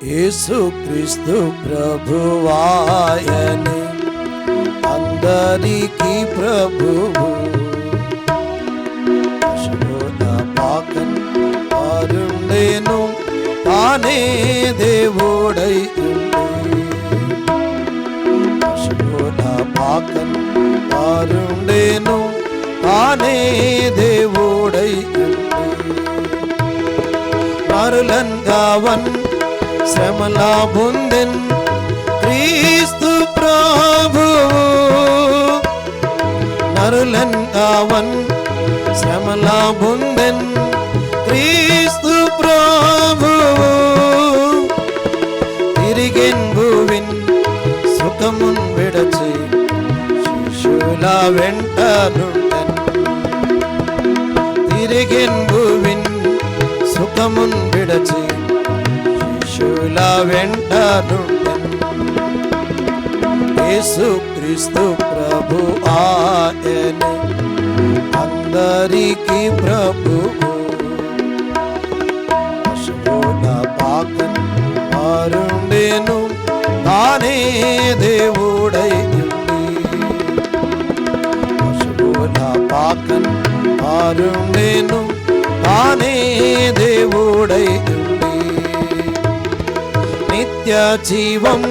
యేసుక్రీస్తు ప్రభువాయనే అందరికీ ప్రభువు. పశువుల పాకన్ వారుండెను, తానే దేవుడై ఉండి. పశువుల పాకన్ వారుండెను, తానే దేవుడై ఉండి. నరులన్ గావన్ శ్రమలా పొందెన్ క్రీస్తు ప్రభువు. నరులన్ గావన్ శ్రమలా పొందెన్ క్రీస్తు ప్రభువు. తిరిగెన్ భువిన్ సుఖమున్ విడచి శిష్యుల వెంట నుండెన్. తిరిగెన్ భువిన్ సుఖమున్ విడచి శిష్యుల వెంట నుండెన్. యేసుక్రీస్తు ప్రభు ఆయనే అందరికీ ప్రభువు. పశువుల పాకన్ వారుండెను, తానే దేవుడై ఉండి. పశువుల పాకన్ వారుండెను, తానే దేవుడై ఉండి. నిత్య జీవం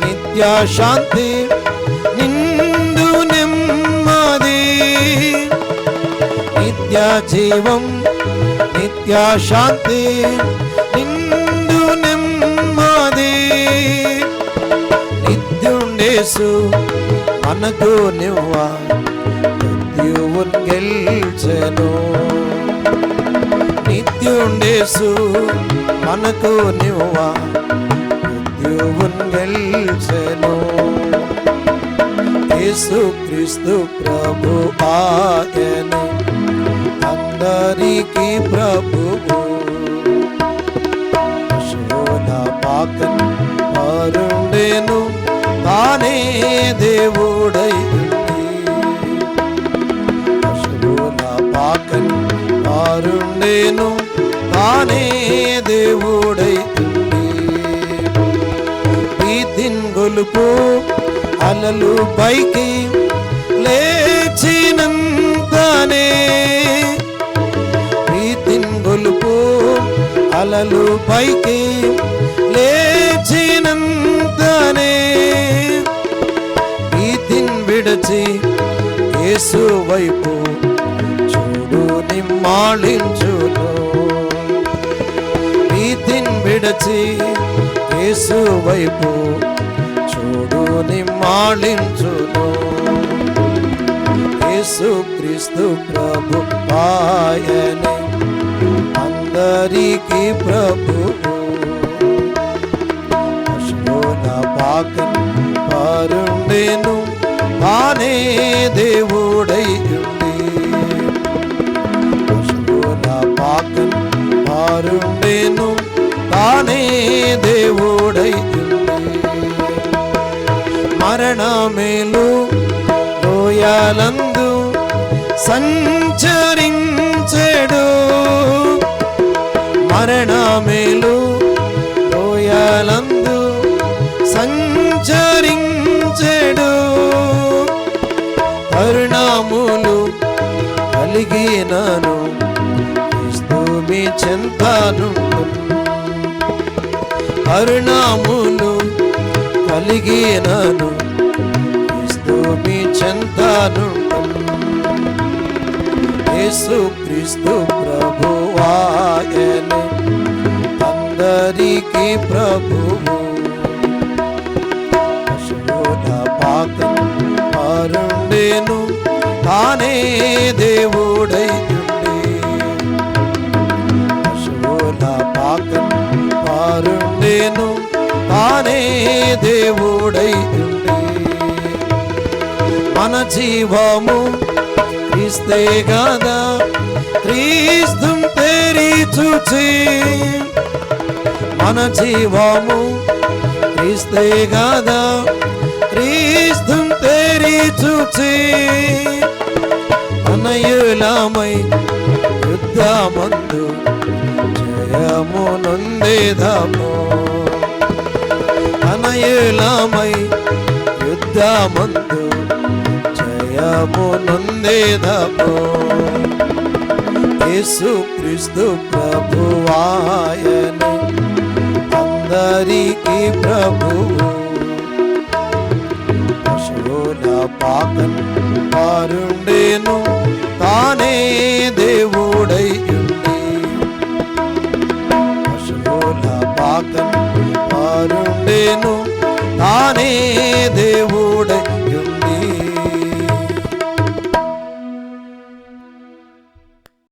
నిత్య శాంతి నిండు నెమ్మది. నిత్య జీవం నిత్య శాంతి నిండు నెమ్మది. నిత్యుండేసు మనకు నివ్వా మృత్యువున్ గెల్చెను. నిత్యుండేసు మనకు నివ్వా మృత్యువున్ గెల్చెను. యేసుక్రీస్తు ప్రభు ఆయనే అందరికీ ప్రభువు. పశువుల పాకన్ వారుండెను, తానే దేవుడై ఉండి. పశువుల పాకన్ వారుండెను, తానే దేవుడై ఉండి. భీతిన్ గొలుపు అలలు పైకి లేచినంతనే. భీతిన్ గొలుపు అలలు పైకి లేచినంతనే. భీతిన్ విడచి యేసు వైపు చూడు నిమ్మాళించును. భీతిన్ విడచి యేసు వైపు చూడు నిమ్మాళించును. యేసుక్రీస్తు ప్రభు ఆయనే అందరికీ ప్రభువు. పశువుల పాకన్ వారుండెను, తానే దేవుడై ఉండి. పశువుల పాకన్ వారుండెను, తానే దేవుడై ఉండి. మరణమేలు లోయలందు సంచరించెడు. మరణమేలు లోయలందు సంచరించెడు. పరిణాములు కలిగినను క్రీస్తు మీ చెంతనుండు. పరిణాములు కలిగినను క్రీస్తు మీ చెంతనుండు. యేసుక్రీస్తు ప్రభు ఆయనే అందరికీ ప్రభువు. పశువుల పాకన్ వారుండెను, తానే దేవుడై ఉండి. పశువుల పాకన్ వారుండెను, తానే దేవుడై ఉండి. మన జీవము క్రీస్తే గదా, క్రీస్తుం తేరి చూచి. మన జీవము క్రీస్తే గదా, క్రీస్తుం తేరి చూచి. అనయులమై యుద్ధమందు జయము నొందేదము. పశువులమై యుద్ధమందు జయము నొందేదము. యేసుక్రీస్తు ప్రభువాయని అందరికీ ప్రభువు. పశువుల పాకన్ పారుండేను తానే దేవుడై ఉండి. పశువుల పాకన్